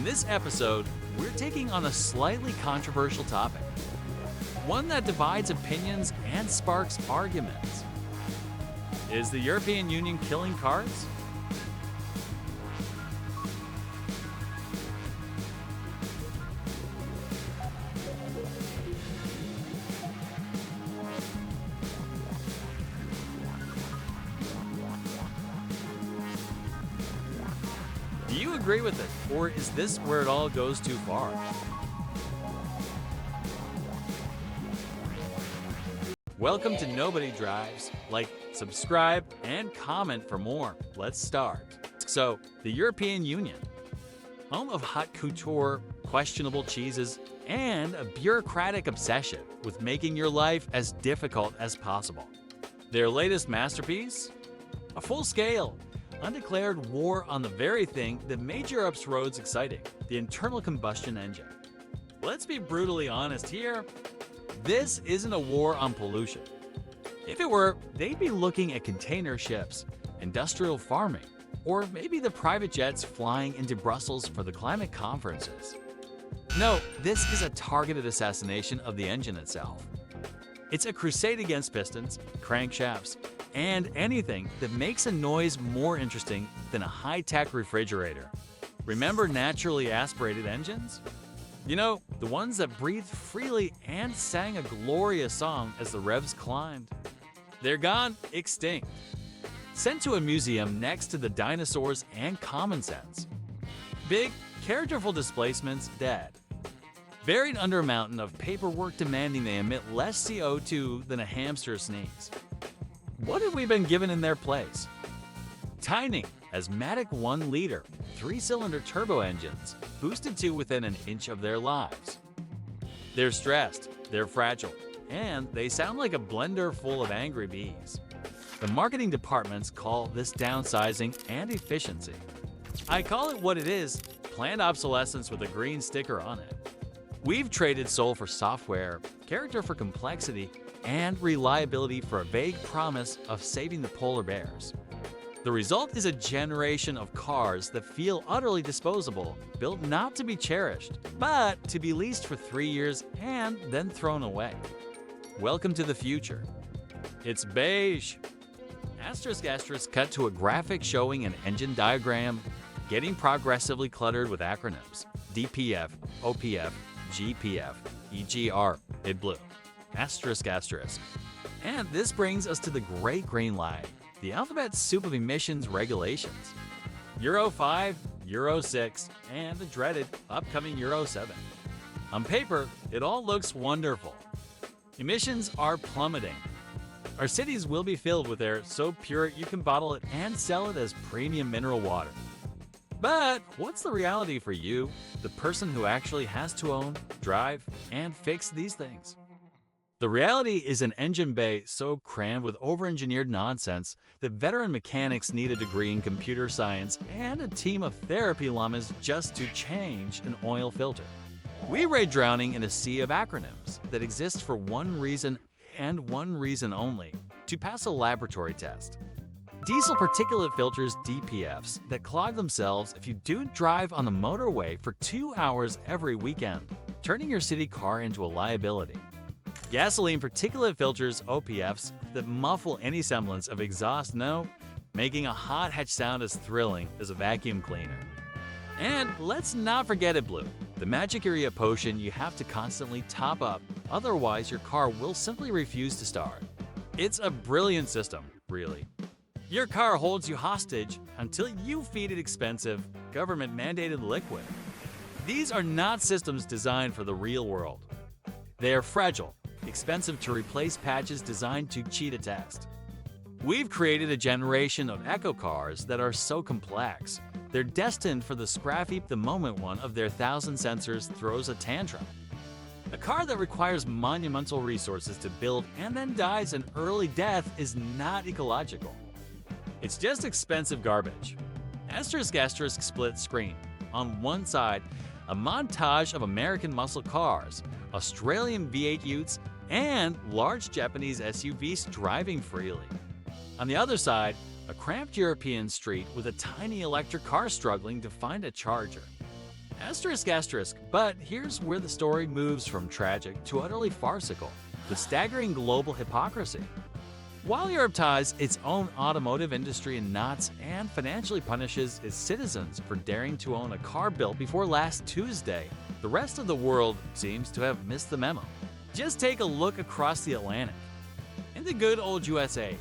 this episode, we're taking on a slightly controversial topic, one that divides opinions and sparks arguments. Is the European Union killing cars? Do you agree with it, or is this where it all goes too far? Welcome to Nobody Drives. Like, subscribe, and comment for more. Let's start. So, the European Union, home of haute couture, questionable cheeses, and a bureaucratic obsession with making your life as difficult as possible. Their latest masterpiece? A full-scale, undeclared war on the very thing that made Europe's roads exciting, the internal combustion engine. Let's be brutally honest here. This isn't a war on pollution. If it were, they'd be looking at container ships, industrial farming, or maybe the private jets flying into Brussels for the climate conferences. No, this is a targeted assassination of the engine itself. It's a crusade against pistons, crankshafts, and anything that makes a noise more interesting than a high-tech refrigerator. Remember naturally aspirated engines? You know, the ones that breathed freely and sang a glorious song as the revs climbed. They're gone, extinct. Sent to a museum next to the dinosaurs and common sense. Big, characterful displacements dead. Buried under a mountain of paperwork demanding they emit less CO2 than a hamster sneeze. What have we been given in their place? Tiny, asthmatic 1-liter, 3-cylinder turbo engines, boosted to within an inch of their lives. They're stressed, they're fragile, and they sound like a blender full of angry bees. The marketing departments call this downsizing and efficiency. I call it what it is, planned obsolescence with a green sticker on it. We've traded soul for software, character for complexity, and reliability for a vague promise of saving the polar bears. The result is a generation of cars that feel utterly disposable, built not to be cherished, but to be leased for 3 years and then thrown away. Welcome to the future. It's beige. *** cut to a graphic showing an engine diagram, getting progressively cluttered with acronyms. DPF, OPF, GPF, EGR, it blew. ***. And this brings us to the great green light, the alphabet soup of emissions regulations. Euro 5, Euro 6, and the dreaded upcoming Euro 7. On paper, it all looks wonderful. Emissions are plummeting. Our cities will be filled with air so pure you can bottle it and sell it as premium mineral water. But what's the reality for you, the person who actually has to own, drive, and fix these things? The reality is an engine bay so crammed with over-engineered nonsense that veteran mechanics need a degree in computer science and a team of therapy llamas just to change an oil filter. We rate drowning in a sea of acronyms that exist for one reason and one reason only: to pass a laboratory test. Diesel particulate filters, DPFs, that clog themselves if you don't drive on the motorway for 2 hours every weekend, turning your city car into a liability. Gasoline particulate filters, OPFs, that muffle any semblance of exhaust note, making a hot hatch sound as thrilling as a vacuum cleaner. And let's not forget it blue, the magic area potion you have to constantly top up, otherwise your car will simply refuse to start. It's a brilliant system, really. Your car holds you hostage until you feed it expensive, government-mandated liquid. These are not systems designed for the real world. They are fragile, expensive to replace patches designed to cheat a test. We've created a generation of eco cars that are so complex, they're destined for the scrap heap the moment one of their 1,000 sensors throws a tantrum. A car that requires monumental resources to build and then dies an early death is not ecological. It's just expensive garbage. ** split screen. On one side, a montage of American muscle cars, Australian V8 utes, and large Japanese SUVs driving freely. On the other side, a cramped European street with a tiny electric car struggling to find a charger. Asterisk asterisk, but here's where the story moves from tragic to utterly farcical, the staggering global hypocrisy. While Europe ties its own automotive industry in knots and financially punishes its citizens for daring to own a car built before last Tuesday, the rest of the world seems to have missed the memo. Just take a look across the Atlantic. In the good old USA,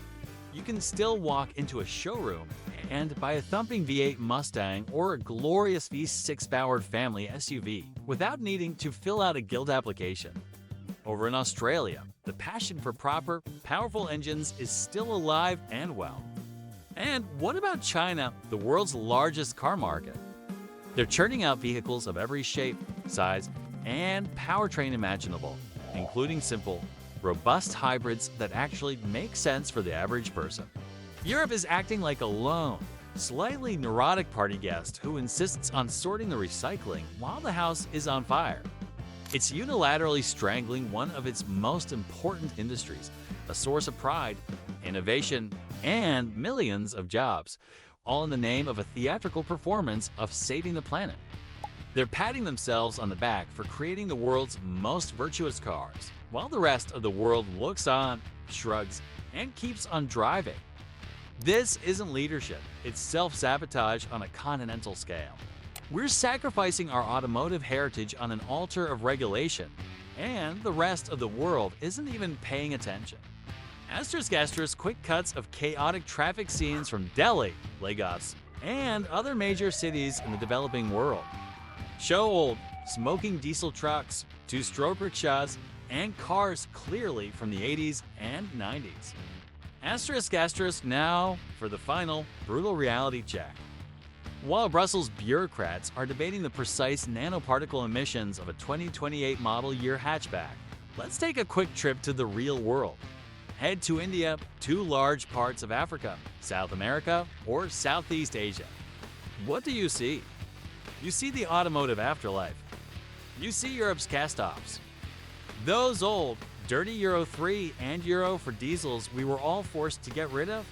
you can still walk into a showroom and buy a thumping V8 Mustang or a glorious V6-powered family SUV without needing to fill out a guild application. Over in Australia, the passion for proper, powerful engines is still alive and well. And what about China, the world's largest car market? They're churning out vehicles of every shape, size, and powertrain imaginable, including simple, robust hybrids that actually make sense for the average person. Europe is acting like a lone, slightly neurotic party guest who insists on sorting the recycling while the house is on fire. It's unilaterally strangling one of its most important industries, a source of pride, innovation, and millions of jobs, all in the name of a theatrical performance of saving the planet. They're patting themselves on the back for creating the world's most virtuous cars, while the rest of the world looks on, shrugs, and keeps on driving. This isn't leadership, it's self-sabotage on a continental scale. We're sacrificing our automotive heritage on an altar of regulation, and the rest of the world isn't even paying attention. Asterisk asterisk quick cuts of chaotic traffic scenes from Delhi, Lagos, and other major cities in the developing world. Show old, smoking diesel trucks, two-stroke rickshaws, and cars clearly from the 80s and 90s. Asterisk asterisk now for the final, brutal reality check. While Brussels bureaucrats are debating the precise nanoparticle emissions of a 2028 model year hatchback, let's take a quick trip to the real world. Head to India, two large parts of Africa, South America, or Southeast Asia. What do you see? You see the automotive afterlife. You see Europe's cast-offs. Those old, dirty Euro 3 and Euro for diesels we were all forced to get rid of?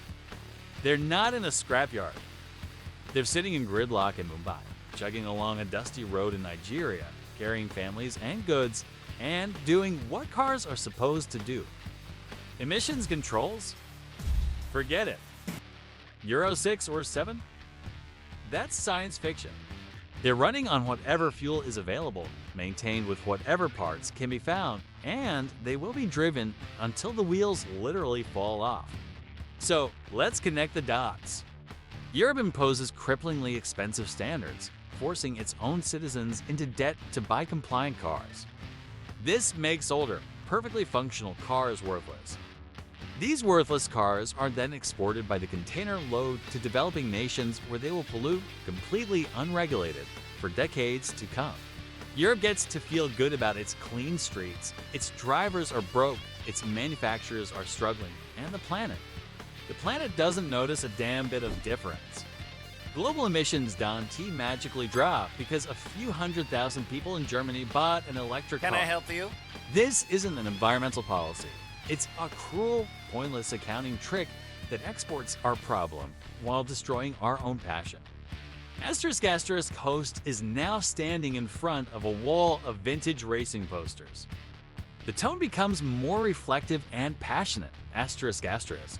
They're not in a scrapyard. They're sitting in gridlock in Mumbai, chugging along a dusty road in Nigeria, carrying families and goods, and doing what cars are supposed to do. Emissions controls? Forget it. Euro 6 or 7? That's science fiction. They're running on whatever fuel is available, maintained with whatever parts can be found, and they will be driven until the wheels literally fall off. So let's connect the dots. Europe imposes cripplingly expensive standards, forcing its own citizens into debt to buy compliant cars. This makes older, perfectly functional cars worthless. These worthless cars are then exported by the container load to developing nations where they will pollute completely unregulated for decades to come. Europe gets to feel good about its clean streets, its drivers are broke, its manufacturers are struggling, and the planet. The planet doesn't notice a damn bit of difference. Global emissions down T magically drop because a few 100,000 people in Germany bought an electric car. Can I help you? This isn't an environmental policy. It's a cruel, pointless accounting trick that exports our problem while destroying our own passion. Asterisk asterisk host is now standing in front of a wall of vintage racing posters. The tone becomes more reflective and passionate. Asterisk asterisk.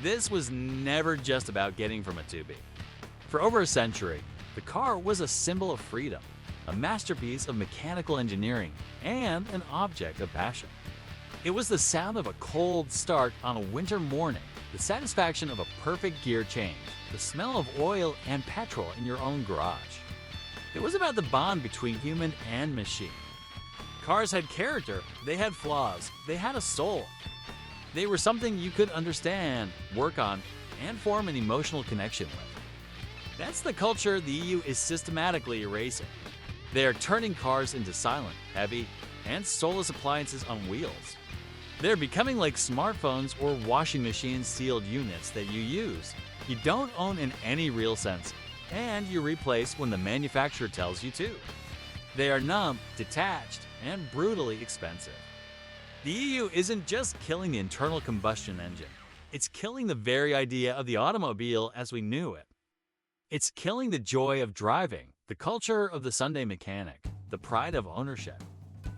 This was never just about getting from A to B. For over a century, the car was a symbol of freedom, a masterpiece of mechanical engineering, and an object of passion. It was the sound of a cold start on a winter morning, the satisfaction of a perfect gear change, the smell of oil and petrol in your own garage. It was about the bond between human and machine. Cars had character, they had flaws, they had a soul. They were something you could understand, work on, and form an emotional connection with. That's the culture the EU is systematically erasing. They are turning cars into silent, heavy, and soulless appliances on wheels. They're becoming like smartphones or washing machine sealed units that you use. You don't own in any real sense, and you replace when the manufacturer tells you to. They are numb, detached, and brutally expensive. The EU isn't just killing the internal combustion engine, it's killing the very idea of the automobile as we knew it. It's killing the joy of driving, the The culture of the Sunday mechanic, the pride of ownership,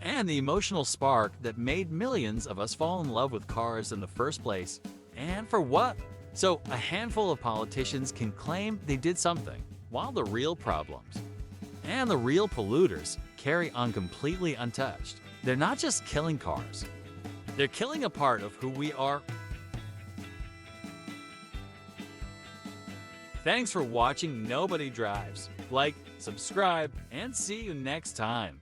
and the emotional spark that made millions of us fall in love with cars in the first place. And for what? So a handful of politicians can claim they did something, while the real problems and the real polluters carry on completely untouched. They're not just killing cars. They're killing a part of who we are. Thanks for watching Nobody Drives. Like, subscribe, and see you next time.